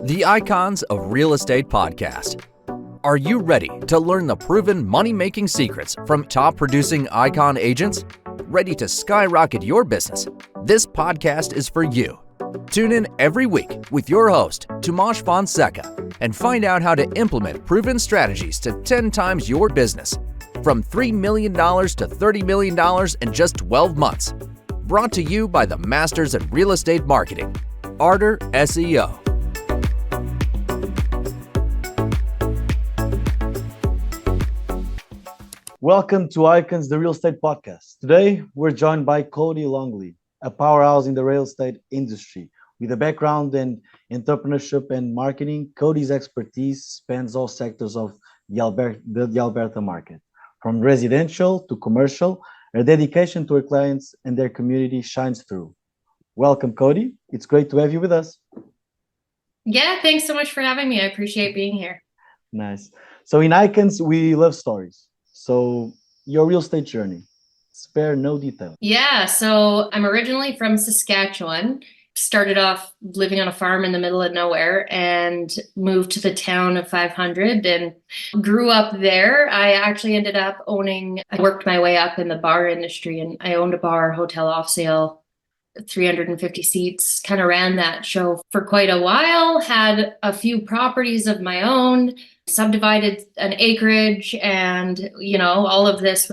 the Icons of Real Estate podcast. Are you ready to learn the proven money-making secrets from top-producing icon agents? Ready to skyrocket your business? This podcast is for you. Tune in every week with your host, Tomasz Fonseca, and find out how to implement proven strategies to 10 times your business. From $3 million to $30 million in just 12 months. Brought to you by the Masters in Real Estate Marketing, Arter SEO. Welcome to Icons, the Real Estate Podcast. Today, we're joined by Cody Longley, a powerhouse in the real estate industry. With a background in entrepreneurship and marketing, Cody's expertise spans all sectors of the Alberta market. From residential to commercial, her dedication to her clients and their community shines through. Welcome, Cody. It's great to have you with us. Yeah, thanks so much for having me. I appreciate being here. Nice. So in Icons, we love stories. So your real estate journey, spare no detail. Yeah, so I'm originally from Saskatchewan. Started off living on a farm in the middle of nowhere and moved to the town of 500 and grew up there. I actually ended up I worked my way up in the bar industry, and I owned a bar, hotel off sale, 350 seats, kind of ran that show for quite a while, had a few properties of my own, subdivided an acreage, and all of this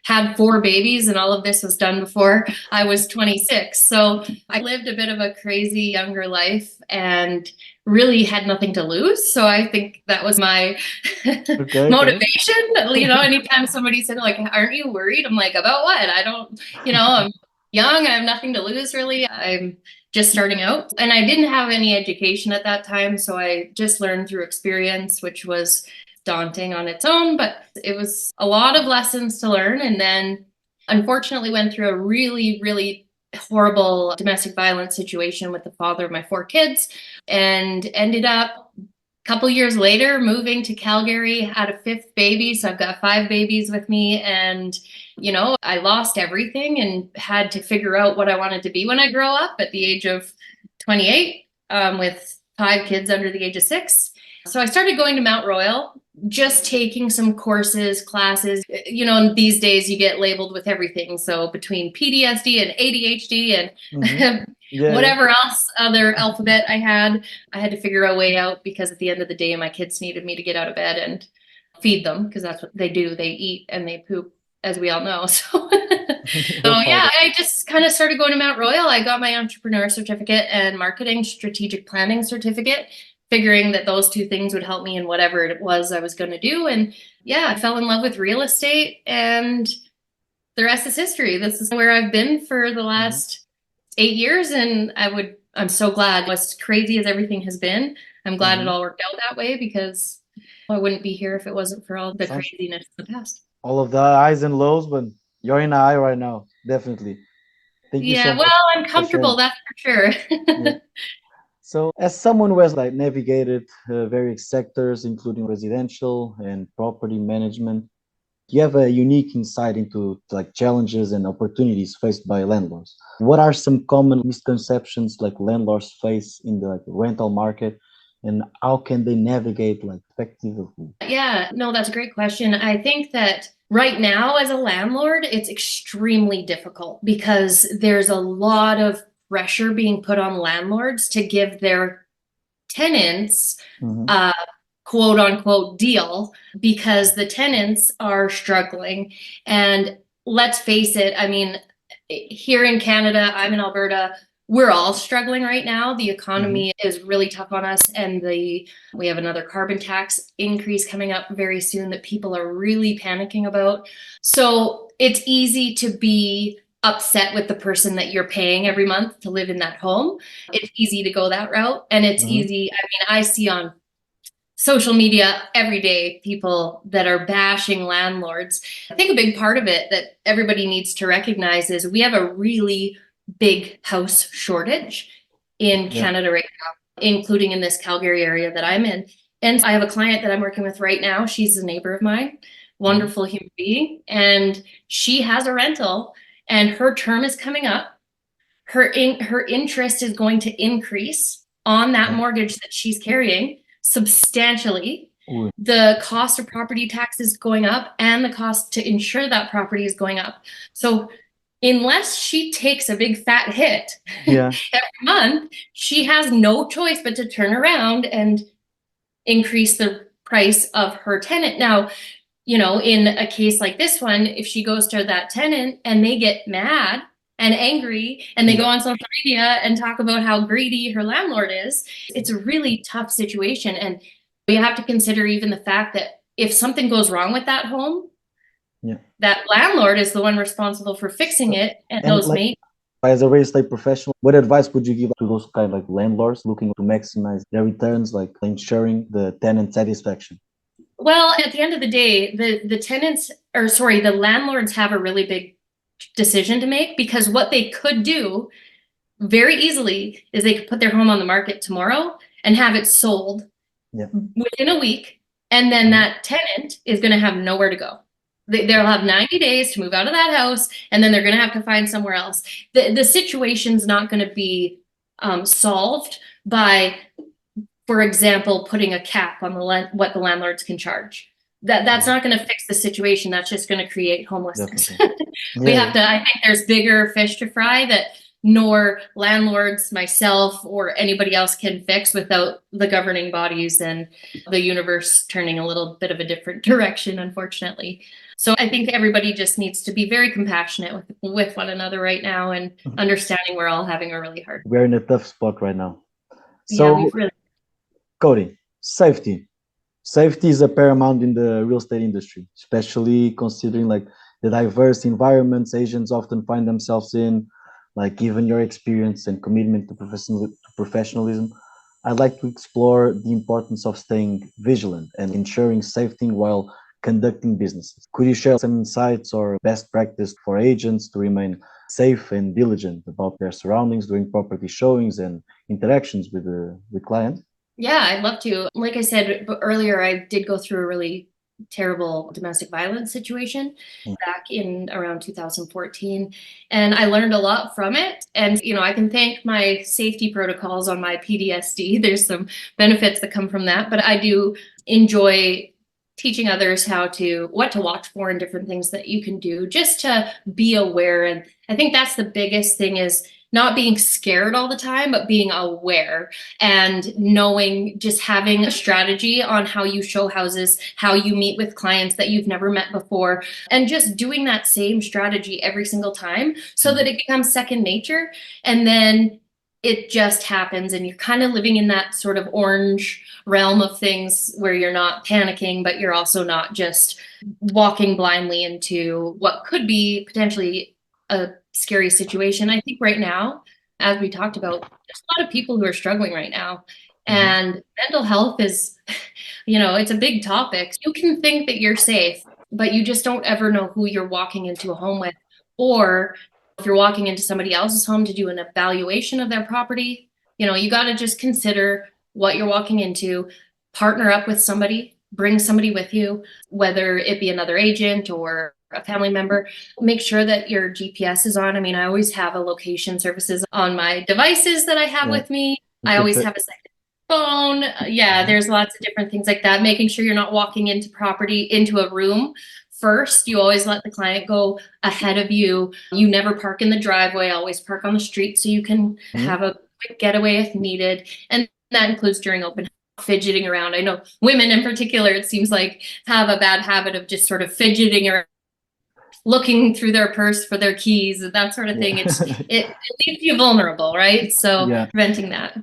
had 4 babies, and all of this was done before I was 26. So I lived a bit of a crazy younger life and really had nothing to lose. So I think that was my motivation. Anytime somebody said, like, aren't you worried? I'm like, about what? I don't, I'm young, I have nothing to lose, really. I'm just starting out, and I didn't have any education at that time, so I just learned through experience, which was daunting on its own, but it was a lot of lessons to learn. And then unfortunately went through a really, really horrible domestic violence situation with the father of my 4 kids, and ended up a couple years later moving to Calgary, had a 5th baby. So I've got 5 babies with me, and I lost everything and had to figure out what I wanted to be when I grow up at the age of 28, with 5 kids under the age of 6. So I started going to Mount Royal, just taking some courses, classes. These days you get labeled with everything. So between PTSD and ADHD and whatever else other alphabet I had to figure a way out, because at the end of the day, my kids needed me to get out of bed and feed them, because that's what they do. They eat and they poop, as we all know. So I just kind of started going to Mount Royal. I got my entrepreneur certificate and marketing strategic planning certificate, figuring that those 2 things would help me in whatever it was I was going to do. And I fell in love with real estate, and the rest is history. This is where I've been for the last 8 years. And I'm so glad, as crazy as everything has been, I'm glad it all worked out that way, because I wouldn't be here if it wasn't for all the craziness of the past. All of the highs and lows, but you're in a high right now, definitely. Thank you so much. Well, I'm comfortable, that's for sure. So as someone who has navigated various sectors, including residential and property management, you have a unique insight into challenges and opportunities faced by landlords. What are some common misconceptions landlords face in the rental market, and how can they navigate effectively? Yeah, no, that's a great question. I think that right now as a landlord, it's extremely difficult, because there's a lot of pressure being put on landlords to give their tenants a quote unquote deal, because the tenants are struggling. And let's face it, here in Canada, I'm in Alberta, we're all struggling right now. The economy is really tough on us, and we have another carbon tax increase coming up very soon that people are really panicking about. So it's easy to be upset with the person that you're paying every month to live in that home. It's easy to go that route, and it's easy. I see on social media every day people that are bashing landlords. I think a big part of it that everybody needs to recognize is we have a really big house shortage in Canada right now, including in this Calgary area that I'm in. And I have a client that I'm working with right now. She's a neighbor of mine, wonderful human being, and she has a rental, and her term is coming up. Her interest is going to increase on that mortgage that she's carrying substantially. Ooh. The cost of property tax is going up and the cost to insure that property is going up. So unless she takes a big fat hit Yeah. every month, she has no choice but to turn around and increase the price of her tenant. Now, in a case like this one, if she goes to that tenant and they get mad and angry and they go on social media and talk about how greedy her landlord is, it's a really tough situation. And you have to consider even the fact that if something goes wrong with that home, that landlord is the one responsible for fixing it, and those mates. As a real estate professional, what advice would you give to those kind of like landlords looking to maximize their returns, like ensuring the tenant satisfaction? Well, at the end of the day, the landlords have a really big decision to make, because what they could do very easily is they could put their home on the market tomorrow and have it sold within a week, and then that tenant is going to have nowhere to go. They'll have 90 days to move out of that house, and then they're going to have to find somewhere else. The situation's not going to be solved by, for example, putting a cap on what the landlords can charge. That's not going to fix the situation. That's just going to create homelessness. I think there's bigger fish to fry that nor landlords, myself, or anybody else can fix without the governing bodies and the universe turning a little bit of a different direction, unfortunately. So I think everybody just needs to be very compassionate with one another right now, and understanding we're all having a really hard. We're in a tough spot right now. So, Cody, safety. Safety is a paramount in the real estate industry, especially considering like the diverse environments agents often find themselves in. Like, given your experience and commitment to professionalism, I'd like to explore the importance of staying vigilant and ensuring safety while conducting businesses. Could you share some insights or best practice for agents to remain safe and diligent about their surroundings during property showings and interactions with clients? Yeah, I'd love to. Like I said earlier, I did go through a really terrible domestic violence situation back in around 2014, and I learned a lot from it. And I can thank my safety protocols on my PTSD. There's some benefits that come from that, but I do enjoy teaching others what to watch for and different things that you can do just to be aware. And I think that's the biggest thing, is not being scared all the time, but being aware and knowing, just having a strategy on how you show houses, how you meet with clients that you've never met before, and just doing that same strategy every single time so that it becomes second nature. And then it just happens, and you're kind of living in that sort of orange realm of things where you're not panicking, but you're also not just walking blindly into what could be potentially a scary situation. I think right now, as we talked about, there's a lot of people who are struggling right now, and mental health is, it's a big topic. You can think that you're safe, but you just don't ever know who you're walking into a home with, or if you're walking into somebody else's home to do an evaluation of their property. You got to just consider what you're walking into, partner up with somebody, bring somebody with you, whether it be another agent or a family member. Make sure that your GPS is on. I mean, I always have a location services on my devices that I have with me. I always have a second phone. There's lots of different things like that. Making sure you're not walking into a room first. You always let the client go ahead of you. You never park in the driveway, always park on the street so you can have a quick getaway if needed. And that includes during open fidgeting around. I know women in particular, it seems like, have a bad habit of just sort of fidgeting around, looking through their purse for their keys and that sort of thing. It leaves you vulnerable, right? So preventing that.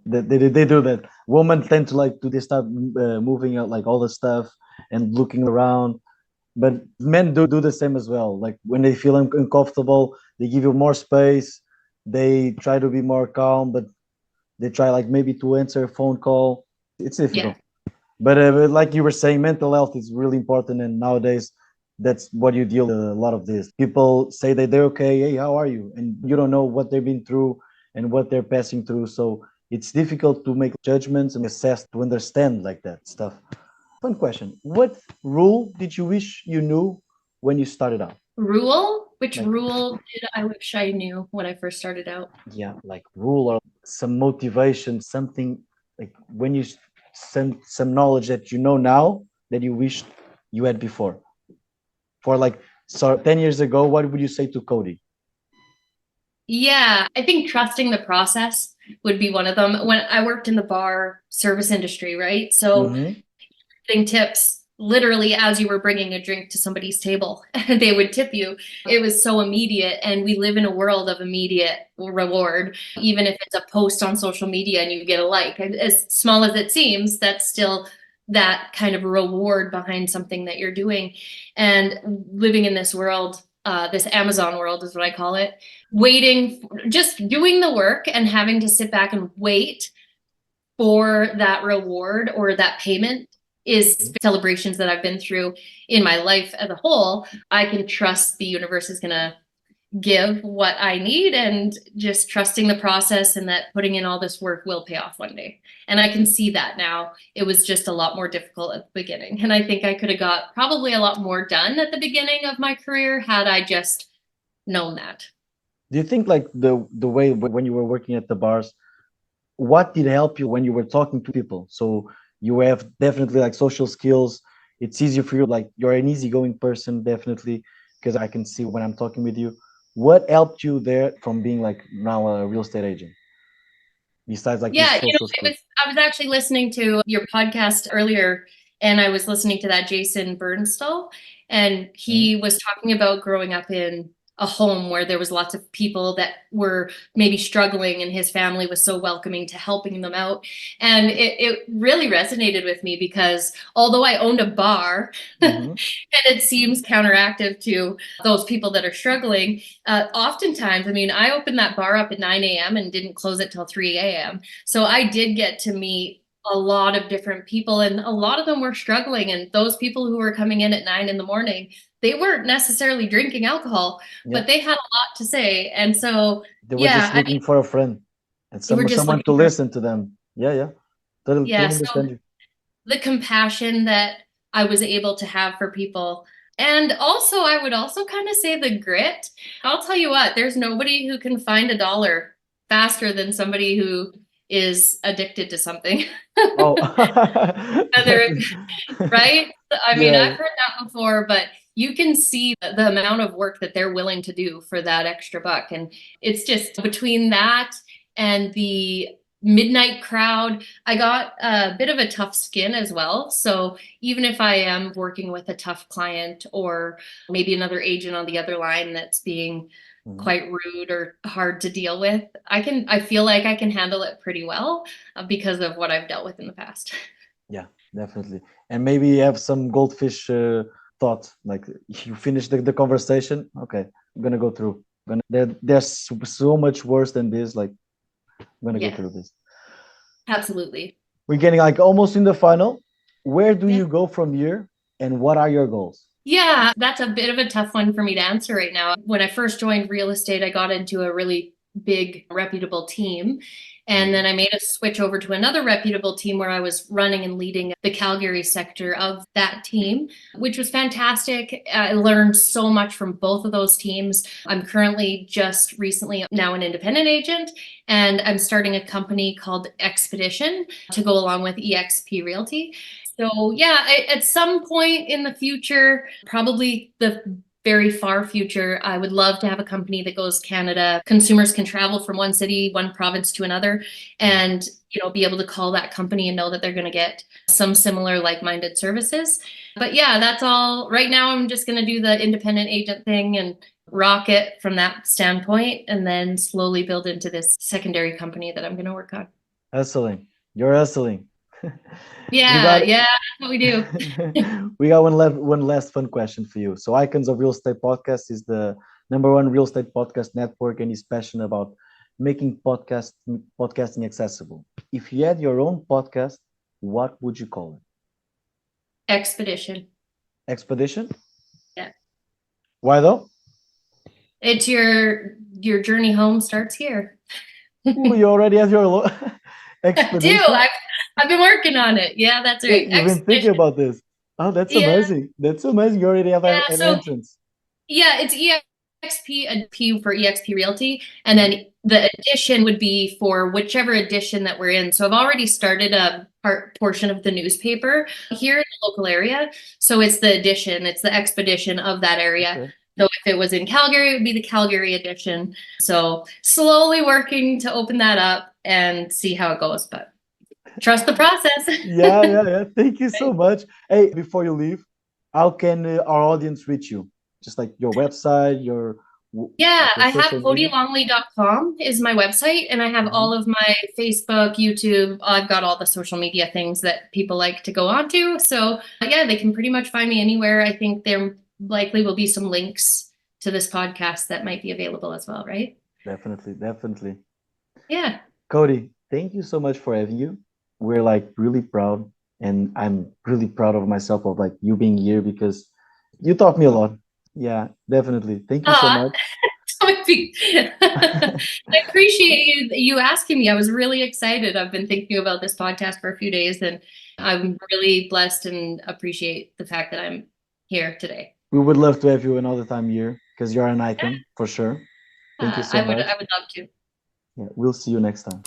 They do that. Women tend to they start moving out like all the stuff and looking around, but men do the same as well. Like when they feel uncomfortable, they give you more space. They try to be more calm, but they try like maybe to answer a phone call. It's difficult. But like you were saying, mental health is really important, and nowadays that's what you deal with a lot of this. People say that they're okay, hey, how are you? And you don't know what they've been through and what they're passing through. So it's difficult to make judgments and assess, to understand like that stuff. Fun question. What rule did you wish you knew when you started out? Rule? Which Like, rule did I wish I knew when I first started out? yeah, like rule or some motivation, something like when you some knowledge that you know now that you wish you had before. For like, so 10 years ago, what would you say to Cody? Yeah, I think trusting the process would be one of them. When I worked in the bar service industry, right? So Mm-hmm. getting tips literally as you were bringing a drink to somebody's table, they would tip you. It was so immediate, and we live in a world of immediate reward. Even if it's a post on social media and you get a like, as small as it seems, that's still that kind of reward behind something that you're doing. And living in this world, this Amazon world is what I call it, waiting, just doing the work and having to sit back and wait for that reward or that payment is celebrations that I've been through in my life as a whole. I can trust the universe is going to give what I need, and just trusting the process and that putting in all this work will pay off one day. And I can see that now. It was just a lot more difficult at the beginning. And I think I could have got probably a lot more done at the beginning of my career had I just known that. Do you think like the way when you were working at the bars, what did help you when you were talking to people? So you have definitely like social skills. It's easier for you, like you're an easygoing person, definitely, because I can see when I'm talking with you. What helped you there from being like now a real estate agent? Besides like these Yeah, social skills. I was actually listening to your podcast earlier, and I was listening to that Jason Bernstall, and Mhm. he was talking about growing up in a home where there was lots of people that were maybe struggling, and his family was so welcoming to helping them out. And it really resonated with me because although I owned a bar and Mhm. it seems counteractive to those people that are struggling, oftentimes, I mean, I opened that bar up at 9 a.m. and didn't close it till 3 a.m. So I did get to meet a lot of different people, and a lot of them were struggling. And those people who were coming in at 9 in the morning, they weren't necessarily drinking alcohol, Yeah. but they had a lot to say. And so, They were yeah, just I mean, looking for a friend and they were just someone looking to for, listen to them. Yeah, yeah. Totally, yeah. totally So understand you. the compassion that I was able to have for people. And also, I would also kind of say the grit. I'll tell you what, there's nobody who can find a dollar faster than somebody who is addicted to something. Oh, Whether, right? I mean, yeah. I've heard that before, but you can see the amount of work that they're willing to do for that extra buck. And it's just between that and the midnight crowd, I got a bit of a tough skin as well. So even if I am working with a tough client or maybe another agent on the other line that's being Mhm. quite rude or hard to deal with, I feel like I can handle it pretty well because of what I've dealt with in the past. Yeah, definitely. And maybe you have some goldfish thought, like you finish the conversation. Okay, I'm gonna go through. There's so much worse than this. Like, I'm gonna go Yeah, through this. absolutely. We're getting like almost in the final. Where do Yeah. you go from here, and what are your goals? Yeah, that's a bit of a tough one for me to answer right now. When I first joined real estate, I got into a really big, reputable team. And then Mhm. I made a switch over to another reputable team where I was running and leading the Calgary sector of that team, which was fantastic. I learned so much from both of those teams. I'm currently just recently now an independent agent, and I'm starting a company called Expedition to go along with EXP Realty. So yeah, at some point in the future, probably the very far future, I would love to have a company that goes Canada. Consumers can travel from one city, one province to another, and be able to call that company and know that they're going to get some similar like-minded services. But yeah, that's all. Right now, I'm just going to do the independent agent thing and rock it from that standpoint, and then slowly build into this secondary company that I'm going to work on. Hustling. You're hustling. We Yeah, got yeah, that's what we do. we got one last fun question for you. So Icons of Real Estate Podcast is the #1 real estate podcast network and is passionate about making podcasting accessible. If you had your own podcast, what would you call it? Expedition. Expedition? Yeah. Why though? It's your journey home starts here. Ooh, you already have your I do. expedition? I've been working on it. Yeah, that's right. You've been thinking Expedition. about this. Oh, that's Yeah, amazing. That's amazing. You already have yeah. an So entrance. yeah, it's EXP for EXP Realty, and then the edition would be for whichever edition that we're in. So I've already started a portion of the newspaper here in the local area. So it's the edition, it's the expedition of that area. Okay. So if it was in Calgary, it would be the Calgary edition. So slowly working to open that up and see how it goes, but trust the process. Yeah. Thank you so much. Hey, before you leave, how can our audience reach you? Just like your website, your Yeah, your I have social media? CodieLongley.com is my website, and I have all of my Facebook, YouTube. I've got all the social media things that people like to go on to. So yeah, they can pretty much find me anywhere. I think there likely will be some links to this podcast that might be available as well, right? Definitely. Yeah. Cody, thank you so much for having you. We're like really proud, and I'm really proud of myself of like you being here because you taught me a lot. Yeah, definitely. Thank you so Aw, much. I appreciate you asking me. I was really excited. I've been thinking about this podcast for a few days, and I'm really blessed and appreciate the fact that I'm here today. We would love to have you another time here because you're an icon for sure. Thank you so I much. would love to. Yeah, we'll see you next time.